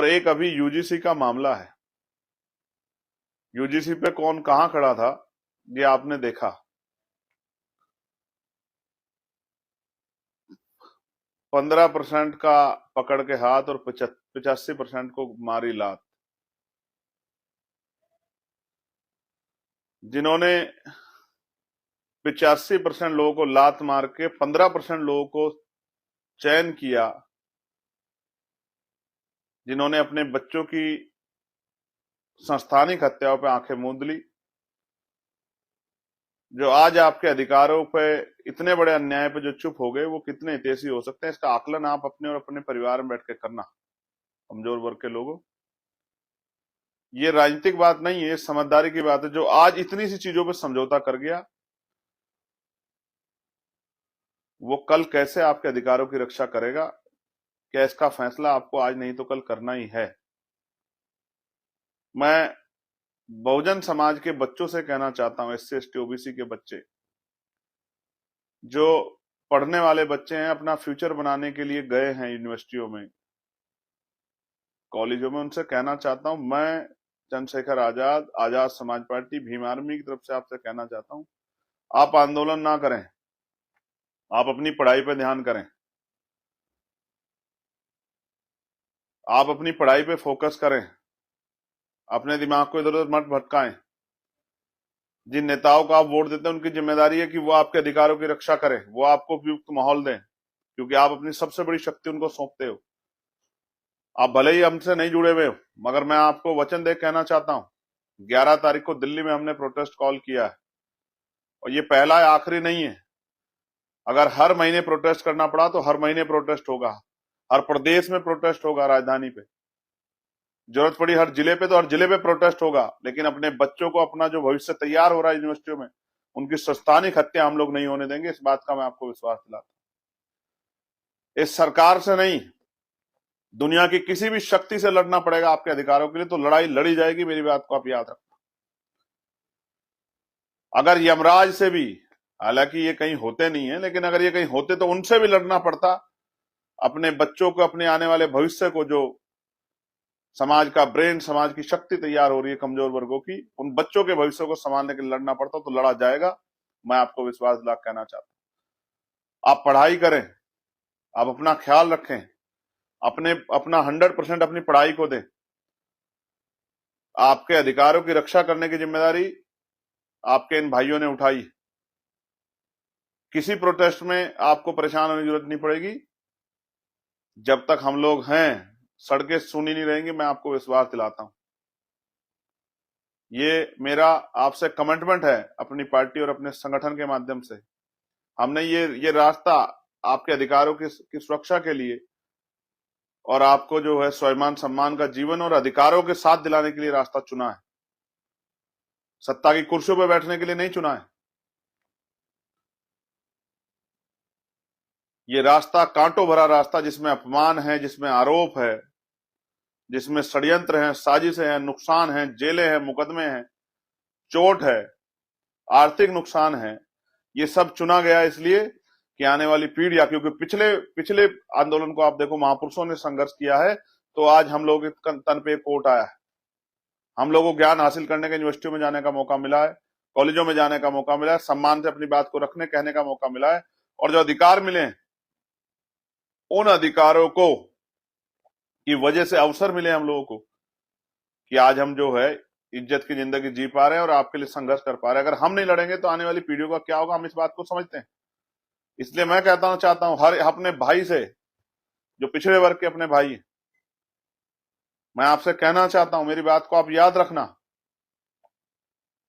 एक अभी यूजीसी का मामला है। यूजीसी पे कौन कहां खड़ा था ये आपने देखा। 15% का पकड़ के हाथ और 85% को मारी लात। जिन्होंने 85% लोगों को लात मार के 15% लोगों को चयन किया, जिन्होंने अपने बच्चों की संस्थानिक हत्याओं पे आंखें मूंद ली, जो आज आपके अधिकारों पे इतने बड़े अन्याय पे जो चुप हो गए, वो कितने हितैषी हो सकते हैं, इसका आकलन आप अपने और अपने परिवार में बैठ के करना। कमजोर वर्ग के लोगों, ये राजनीतिक बात नहीं है, समझदारी की बात है। जो आज इतनी सी चीजों पे समझौता कर गया, वो कल कैसे आपके अधिकारों की रक्षा करेगा? क्या इसका फैसला आपको आज नहीं तो कल करना ही है। मैं बहुजन समाज के बच्चों से कहना चाहता हूं, SC ST OBC के बच्चे, जो पढ़ने वाले बच्चे हैं, अपना फ्यूचर बनाने के लिए गए हैं यूनिवर्सिटियों में, कॉलेजों में, उनसे कहना चाहता हूं, मैं चंद्रशेखर आजाद, आजाद समाज पार्टी, भीम आर्मी की तरफ से आपसे कहना चाहता हूं, आप आंदोलन ना करें, आप अपनी पढ़ाई पे ध्यान करें, आप अपनी पढ़ाई पे फोकस करें, अपने दिमाग को इधर उधर मत भटकाएं। जिन नेताओं को आप वोट देते हैं, उनकी जिम्मेदारी है कि वो आपके अधिकारों की रक्षा करें, वो आपको उपयुक्त माहौल दें, क्योंकि आप अपनी सबसे बड़ी शक्ति उनको सौंपते हो। आप भले ही हमसे नहीं जुड़े हुए हो, मगर मैं आपको वचन दे कहना चाहता हूं, 11 तारीख को दिल्ली में हमने प्रोटेस्ट कॉल किया है, और ये पहला है, आखिरी नहीं है। अगर हर महीने प्रोटेस्ट करना पड़ा तो हर महीने प्रोटेस्ट होगा, हर प्रदेश में प्रोटेस्ट होगा, राजधानी पे जरूरत पड़ी हर जिले पे तो हर जिले पे प्रोटेस्ट होगा। लेकिन अपने बच्चों को, अपना जो भविष्य तैयार हो रहा है यूनिवर्सिटियों में, उनकी संस्थानिक हत्या हम लोग नहीं होने देंगे, इस बात का मैं आपको विश्वास दिलाता हूं। इस सरकार से नहीं, दुनिया की किसी भी शक्ति से लड़ना पड़ेगा आपके अधिकारों के लिए, तो लड़ाई लड़ी जाएगी, मेरी बात को आप याद रखना। अगर यमराज से भी, हालांकि ये कहीं होते नहीं है, लेकिन अगर ये कहीं होते तो उनसे भी लड़ना पड़ता, अपने बच्चों को, अपने आने वाले भविष्य को, जो समाज का ब्रेन, समाज की शक्ति तैयार हो रही है कमजोर वर्गों की, उन बच्चों के भविष्य को संभालने के लिए लड़ना पड़ता तो लड़ा जाएगा। मैं आपको विश्वास दिला कहना चाहता हूं, आप पढ़ाई करें, आप अपना ख्याल रखें, अपना 100% अपनी पढ़ाई को दें। आपके अधिकारों की रक्षा करने की जिम्मेदारी आपके इन भाइयों ने उठाई। किसी प्रोटेस्ट में आपको परेशान होने की जरूरत नहीं पड़ेगी। जब तक हम लोग हैं, सड़कें सुनी नहीं रहेंगी, मैं आपको विश्वास दिलाता हूं। ये मेरा आपसे कमिटमेंट है, अपनी पार्टी और अपने संगठन के माध्यम से। हमने ये रास्ता आपके अधिकारों की सुरक्षा के लिए, और आपको जो है स्वाभिमान सम्मान का जीवन और अधिकारों के साथ दिलाने के लिए रास्ता चुना है। सत्ता की कुर्सियों पर बैठने के लिए नहीं चुना है। ये रास्ता कांटों भरा रास्ता, जिसमें अपमान है, जिसमें आरोप है, जिसमें षड्यंत्र है, साजिशें हैं, नुकसान है, जेलें हैं, मुकदमे हैं, चोट है, आर्थिक नुकसान है। ये सब चुना गया इसलिए कि आने वाली पीढ़ियां, क्योंकि पिछले पिछले आंदोलन को आप देखो, महापुरुषों ने संघर्ष किया है, तो आज हम लोग तन पे कोट आया है। हम लोगों को ज्ञान हासिल करने के, यूनिवर्सिटियों में जाने का मौका मिला है, कॉलेजों में जाने का मौका मिला है, सम्मान से अपनी बात को रखने कहने का मौका मिला है, और जो अधिकार मिले हैं, उन अधिकारों को की वजह से अवसर मिले हम लोगों को कि आज हम जो है इज्जत की जिंदगी जी पा रहे हैं और आपके लिए संघर्ष कर पा रहे हैं। अगर हम नहीं लड़ेंगे तो आने वाली पीढ़ियों का क्या होगा, हम इस बात को समझते हैं। इसलिए मैं चाहता हूं हर अपने भाई से, जो पिछड़े वर्ग के अपने भाई हैं, मैं आपसे कहना चाहता हूं, मेरी बात को आप याद रखना।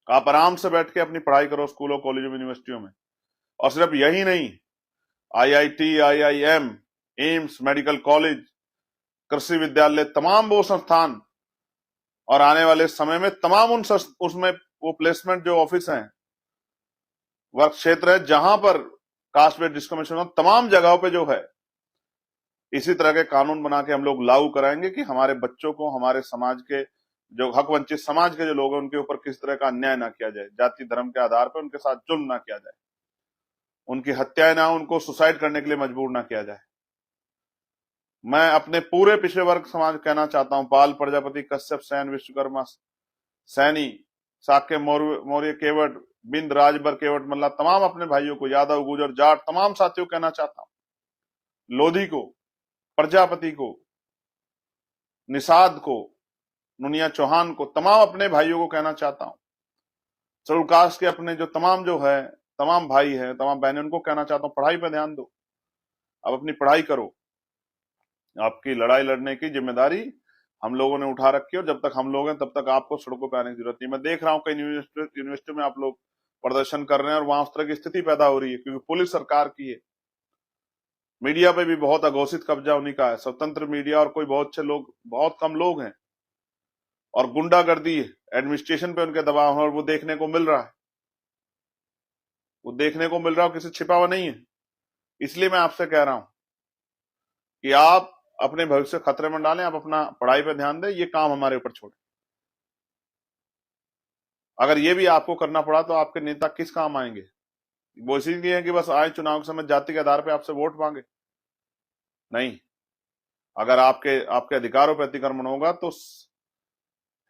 आप आराम से बैठ के अपनी पढ़ाई करो, स्कूलों, कॉलेजों, यूनिवर्सिटियों में। और सिर्फ यही नहीं, IIT, IIM, AIIMS, medical college, कृषि विद्यालय, तमाम वो संस्थान, और आने वाले समय में तमाम उसमें वो प्लेसमेंट जो ऑफिस हैं, वर्क क्षेत्र है, जहां पर कास्ट बेस्ड डिस्क्रिमिनेशन हो, तमाम जगहों पे जो है इसी तरह के कानून बना के हम लोग लागू कराएंगे कि हमारे बच्चों को, हमारे समाज के जो हक वंचित समाज के जो लोग हैं, उनके ऊपर किस तरह का अन्याय ना किया जाए, जाति धर्म के आधार पर उनके साथ जुल्म ना किया जाए, उनकी हत्याएं ना, उनको सुसाइड करने के लिए मजबूर ना किया जाए। मैं अपने पूरे पिछड़े वर्ग समाज को कहना चाहता हूं, पाल, प्रजापति, कश्यप, सैन, विश्वकर्मा, सैनी, साक्य, मौर्य, केवट, बिंद, राजभर, केवट, मल्ला, तमाम अपने भाइयों को, यादव, गुजर, जाट, तमाम साथियों को कहना चाहता हूं, लोधी को, प्रजापति को, निषाद को, नुनिया चौहान को, तमाम अपने भाइयों को कहना चाहता हूं, शेड्यूल कास्ट के अपने जो है तमाम भाई है, तमाम बहनें, उनको कहना चाहता हूं, पढ़ाई पे ध्यान दो, अब अपनी पढ़ाई करो। आपकी लड़ाई लड़ने की जिम्मेदारी हम लोगों ने उठा रखी है और जब तक हम लोग हैं तब तक आपको सड़कों पे आने की जरूरत नहीं। मैं देख रहा हूं कई यूनिवर्सिटी में आप लोग प्रदर्शन कर रहे हैं और वहां उस तरह की स्थिति पैदा हो रही है क्योंकि पुलिस सरकार की है। मीडिया पे भी बहुत अघोषित कब्जा उन्हीं का है, स्वतंत्र मीडिया, और कोई बहुत अच्छे लोग, बहुत कम लोग हैं, और गुंडागर्दी एडमिनिस्ट्रेशन पे उनके दबाव है और वो देखने को मिल रहा है, वो देखने को मिल रहा है, किसी छिपा हुआ नहीं है। इसलिए मैं आपसे कह रहा हूं कि आप अपने भविष्य खतरे में डालें, आप अपना पढ़ाई पे ध्यान दें, ये काम हमारे ऊपर छोड़ें। अगर ये भी आपको करना पड़ा तो आपके नेता किस काम आएंगे? वो इसीलिए है कि बस आए चुनाव के समय जाति के आधार पे आपसे वोट मांगे? नहीं, अगर आपके अधिकारों पर अतिक्रमण होगा तो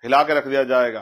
हिला के रख दिया जाएगा।